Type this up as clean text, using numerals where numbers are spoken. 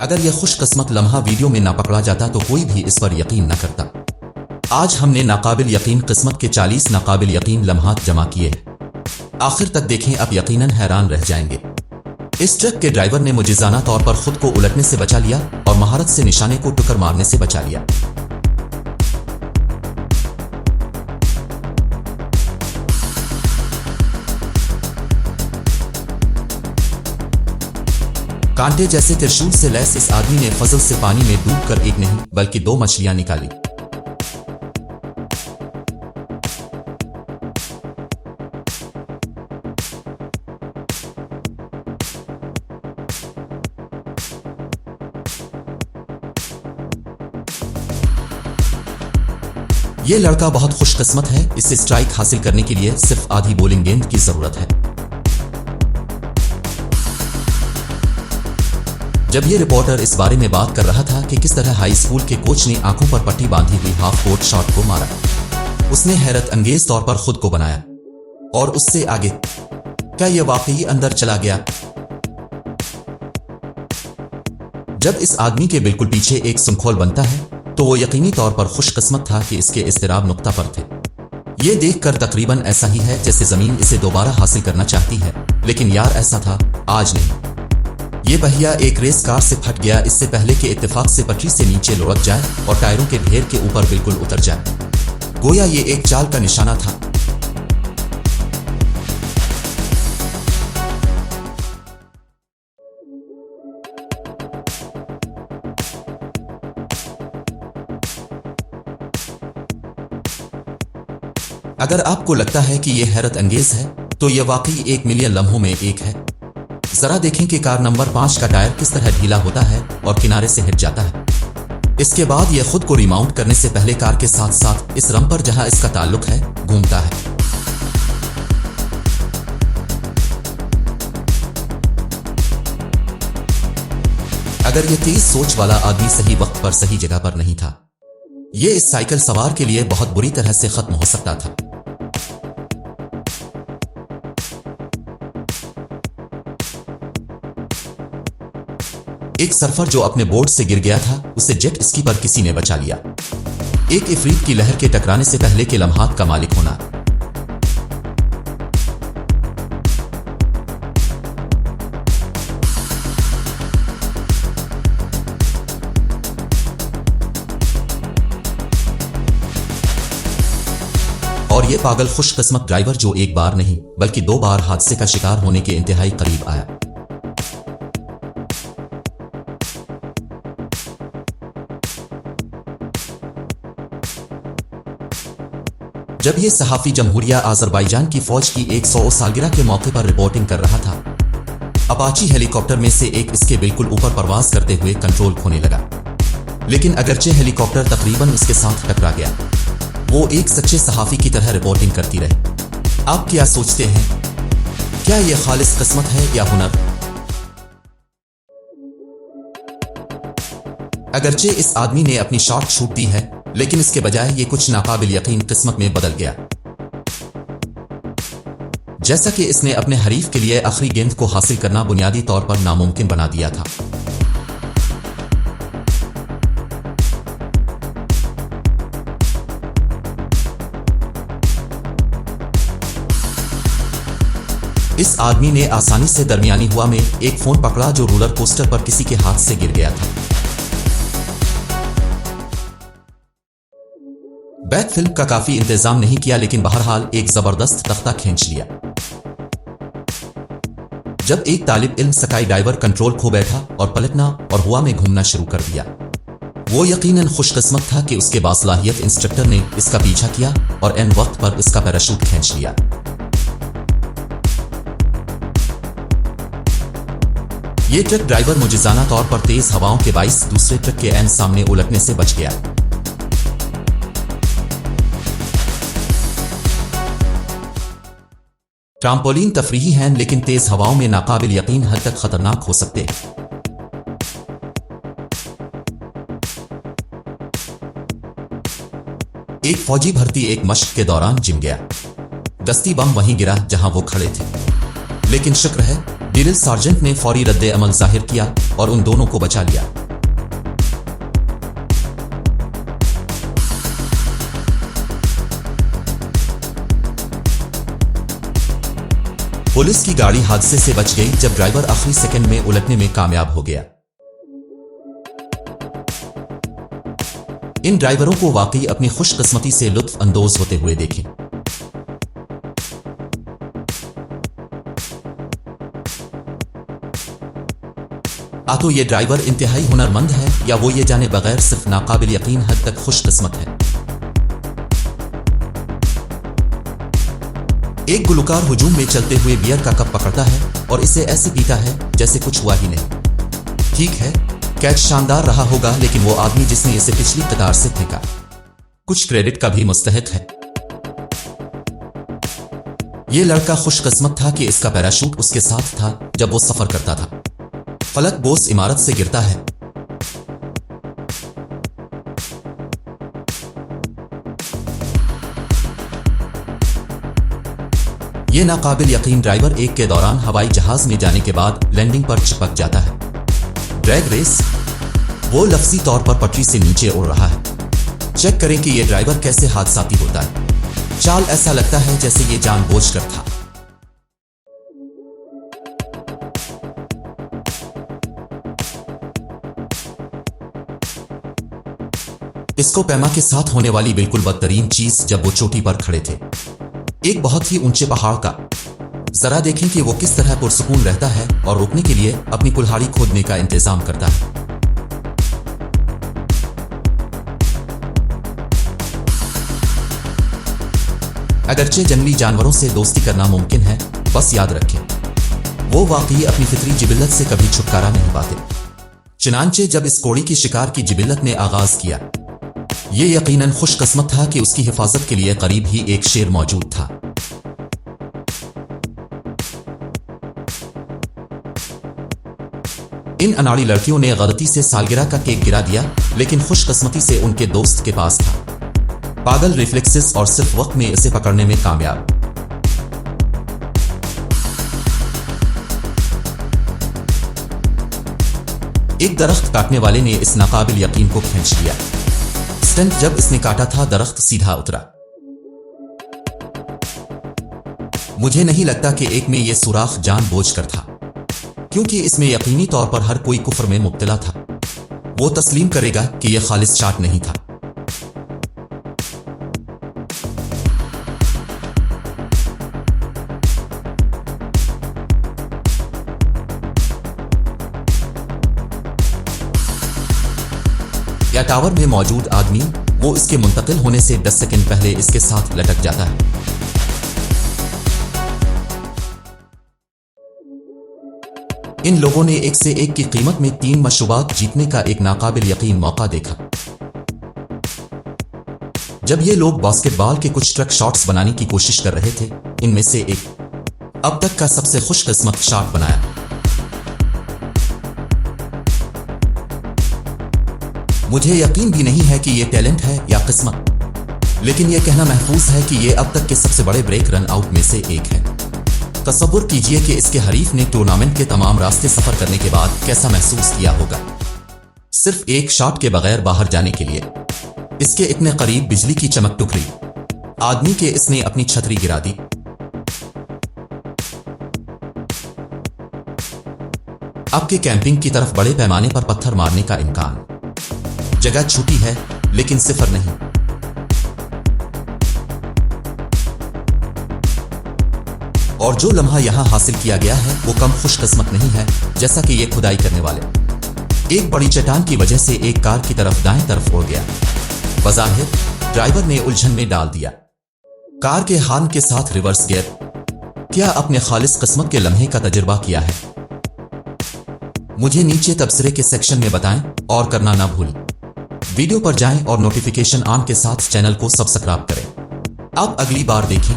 अगर यह खुशकिस्मत लम्हा वीडियो में ना पकड़ा जाता तो कोई भी इस पर यकीन न करता। आज हमने नाकाबिल यकीन किस्मत के 40 नाकाबिल यकीन लम्हात जमा किए हैं। आखिर तक देखें, आप यकीनन हैरान रह जाएंगे। इस ट्रक के ड्राइवर ने मुजिजाना तौर पर खुद को उलटने से बचा लिया और महारत से निशाने को टुकर मारने से बचा लिया। कांटे जैसे त्रिशूल से लैस इस आदमी ने फजल से पानी में डूबकर एक नहीं बल्कि 2 मछलियां निकाली। ये लड़का बहुत खुशकिस्मत है, इसे स्ट्राइक हासिल करने के लिए सिर्फ आधी बॉलिंग गेंद की जरूरत है। जब ये रिपोर्टर इस बारे में बात कर रहा था कि किस तरह हाई स्कूल के कोच ने आंखों पर पट्टी बांधी हुई हाफ कोर्ट शॉट को मारा, उसने हैरत अंगेज तौर पर खुद को बनाया और उससे आगे क्या यह वाकई अंदर चला गया। जब इस आदमी के बिल्कुल पीछे एक सुमखोल बनता है तो वो यकीनी तौर पर खुशकिस्मत था कि इसके इस्तिराब नुक्ता पर थे। ये देखकर तकरीबन ऐसा ही है जैसे जमीन इसे दोबारा हासिल करना चाहती है, लेकिन यार ऐसा था आज नहीं। ये पहिया एक रेस कार से फट गया इससे पहले कि इत्तेफाक से पटरी से नीचे लुढ़क जाए और टायरों के ढेर के ऊपर बिल्कुल उतर जाए। गोया ये एक चाल का निशाना था। अगर आपको लगता है कि यह हैरत अंगेज है तो यह वाकई 1 मिलियन लम्हों में एक है। जरा देखें कि कार नंबर 5 का टायर किस तरह ढीला होता है और किनारे से हिट जाता है। इसके बाद यह खुद को रिमाउंट करने से पहले कार के साथ साथ इस रम पर जहां इसका ताल्लुक है घूमता है। अगर यह तेज सोच वाला आदमी सही वक्त पर सही जगह पर नहीं था, यह इस साइकिल सवार के लिए बहुत बुरी तरह से खत्म हो सकता था। एक सर्फर जो अपने बोर्ड से गिर गया था, उसे जेट स्की पर किसी ने बचा लिया। एक इफरीत की लहर के टकराने से पहले के लम्हात का मालिक होना। और ये पागल खुशकिस्मत ड्राइवर जो एक बार नहीं बल्कि 2 बार हादसे का शिकार होने के इंतहाई करीब आया। जब ये सहाफी जमहूरिया आज़रबाईजान की फौज की 100 सालगिरह के मौके पर रिपोर्टिंग कर रहा था, अपाची हेलीकॉप्टर में से एक इसके बिल्कुल ऊपर परवाज करते हुए कंट्रोल खोने लगा। लेकिन अगरचे हेलीकॉप्टर तकरीबन उसके साथ टकरा गया, वो एक सच्चे सहाफी की तरह रिपोर्टिंग करती रही। आप क्या सोचते हैं, क्या यह खालिस किस्मत है या हुनर? अगरचे इस आदमी ने अपनी शॉट छूट दी है, लेकिन इसके बजाय ये कुछ नाकाबिल यकीन किस्मत में बदल गया। जैसा कि इसने अपने हरीफ के लिए आखिरी गेंद को हासिल करना बुनियादी तौर पर नामुमकिन बना दिया था। इस आदमी ने आसानी से दरमियानी हवा में एक फोन पकड़ा जो रोलर कोस्टर पर किसी के हाथ से गिर गया था। बैक फिल्म का काफी इंतजाम नहीं किया, लेकिन बहरहाल एक जबरदस्त तख्ता खींच लिया। जब एक तालिब इल्म स्काई डाइवर कंट्रोल खो बैठा और पलटना और हवा में घूमना शुरू कर दिया, वो यकीनन खुशकिस्मत था कि उसके बासलाहियत इंस्ट्रक्टर ने इसका पीछा किया और एन वक्त पर इसका पैराशूट खींच लिया। ये ट्रक ड्राइवर मुजिजाना तौर पर तेज हवाओं के बाइस दूसरे ट्रक के एन सामने उलटने से बच गया। ट्राम्पोलिन तफरीही हैं, लेकिन तेज हवाओं में नाकाबिल यकीन हद तक खतरनाक हो सकते हैं। एक फौजी भर्ती एक मश्क के दौरान जिम गया। दस्ती बम वहीं गिरा जहां वो खड़े थे, लेकिन शुक्र है ड्रिल सार्जेंट ने फौरी रद्दे अमल जाहिर किया और उन दोनों को बचा लिया। पुलिस की गाड़ी हादसे से बच गई जब ड्राइवर आखिरी सेकंड में उलटने में कामयाब हो गया। इन ड्राइवरों को वाकई अपनी खुशकिस्मती से लुत्फ अंदोज होते हुए देखें। तो ये ड्राइवर इंतहाई हुनरमंद है या वो ये जाने बगैर सिर्फ नाकाबिल यकीन हद तक खुशकिस्मत है। एक गुलकार हुजूम में चलते हुए बियर का कप पकड़ता है और इसे ऐसे पीता है जैसे कुछ हुआ ही नहीं। ठीक है, कैच शानदार रहा होगा, लेकिन वो आदमी जिसने इसे पिछली कतार से फेंका कुछ क्रेडिट का भी मुस्तहिक है। ये लड़का खुशकिस्मत था कि इसका पैराशूट उसके साथ था जब वो सफर करता था। फलक बोस इमारत से गिरता है। ये नाकाबिल यकीन ड्राइवर एक के दौरान हवाई जहाज में जाने के बाद लैंडिंग पर चिपक जाता है। ड्रैग रेस, वो लफ्जी तौर पर पटरी से नीचे उड़ रहा है। चेक करें कि यह ड्राइवर कैसे हादसाती होता है। चाल ऐसा लगता है जैसे ये जानबूझकर था। इसको पैमा के साथ होने वाली बिल्कुल बदतरीन चीज जब वो चोटी पर खड़े थे, एक बहुत ही ऊंचे पहाड़ का। जरा देखें कि वो किस तरह पुरसुकून रहता है और रुकने के लिए अपनी कुल्हाड़ी खोदने का इंतजाम करता है। अगरचे जंगली जानवरों से दोस्ती करना मुमकिन है, बस याद रखें वो वाकई अपनी फितरी जिबिल्लत से कभी छुटकारा नहीं पाते। चुनांचे जब इस कोड़ी की शिकार की जिबिल्लत ने आगाज किया, ये यकीनन खुशकिस्मत था कि उसकी हिफाजत के लिए करीब ही एक शेर मौजूद था। इन अनाड़ी लड़कियों ने गलती से सालगिरह का केक गिरा दिया, लेकिन खुशकिस्मती से उनके दोस्त के पास था पागल रिफ्लेक्सेस और सिर्फ वक्त में इसे पकड़ने में कामयाब। एक दरख्त काटने वाले ने इस नाकाबिल यकीन को खींच लिया। स्टंट जब इसने काटा था, दरख्त सीधा उतरा। मुझे नहीं लगता कि एक में यह सुराख जानबूझकर था, क्योंकि इसमें यकीनी तौर पर हर कोई कुफ्र में मुब्तला था। वो तस्लीम करेगा कि यह खालिस शाट नहीं था। या टावर में मौजूद आदमी, वो इसके मुंतकिल होने से 10 सेकंड पहले इसके साथ लटक जाता है। इन लोगों ने एक से एक की कीमत में 3 मशरूबात जीतने का एक नाकाबिल यकीन मौका देखा। जब ये लोग बास्केटबॉल के कुछ ट्रक शॉट्स बनाने की कोशिश कर रहे थे, इनमें से एक अब तक का सबसे खुशकिस्मत शॉट बनाया। मुझे यकीन भी नहीं है कि यह टैलेंट है या किस्मत, लेकिन यह कहना महफूज है कि यह अब तक के सबसे बड़े ब्रेक रन आउट में से एक है। तसव्वुर कीजिए कि इसके हरीफ ने टूर्नामेंट के तमाम रास्ते सफर करने के बाद कैसा महसूस किया होगा, सिर्फ एक शॉट के बगैर बाहर जाने के लिए। इसके इतने करीब बिजली की चमक टुकरी आदमी के इसने अपनी छतरी गिरा दी। आपके कैंपिंग की तरफ बड़े पैमाने पर पत्थर मारने का इम्कान। जगह छूटी है लेकिन सिफर नहीं। और जो लम्हा यहां हासिल किया गया है वो कम खुशकिस्मत नहीं है, जैसा कि ये खुदाई करने वाले एक बड़ी चट्टान की वजह से एक कार की तरफ दाएं तरफ उड़ गया। बज़ाहिर ड्राइवर ने उलझन में डाल दिया। कार के हॉर्न के साथ रिवर्स गियर। क्या अपने खालिस किस्मत के लम्हे का तजुर्बा किया है? मुझे नीचे तबसरे के सेक्शन में बताएं और करना ना भूलें। वीडियो पर जाएं और नोटिफिकेशन ऑन के साथ चैनल को सब्सक्राइब करें। अब अगली बार देखें।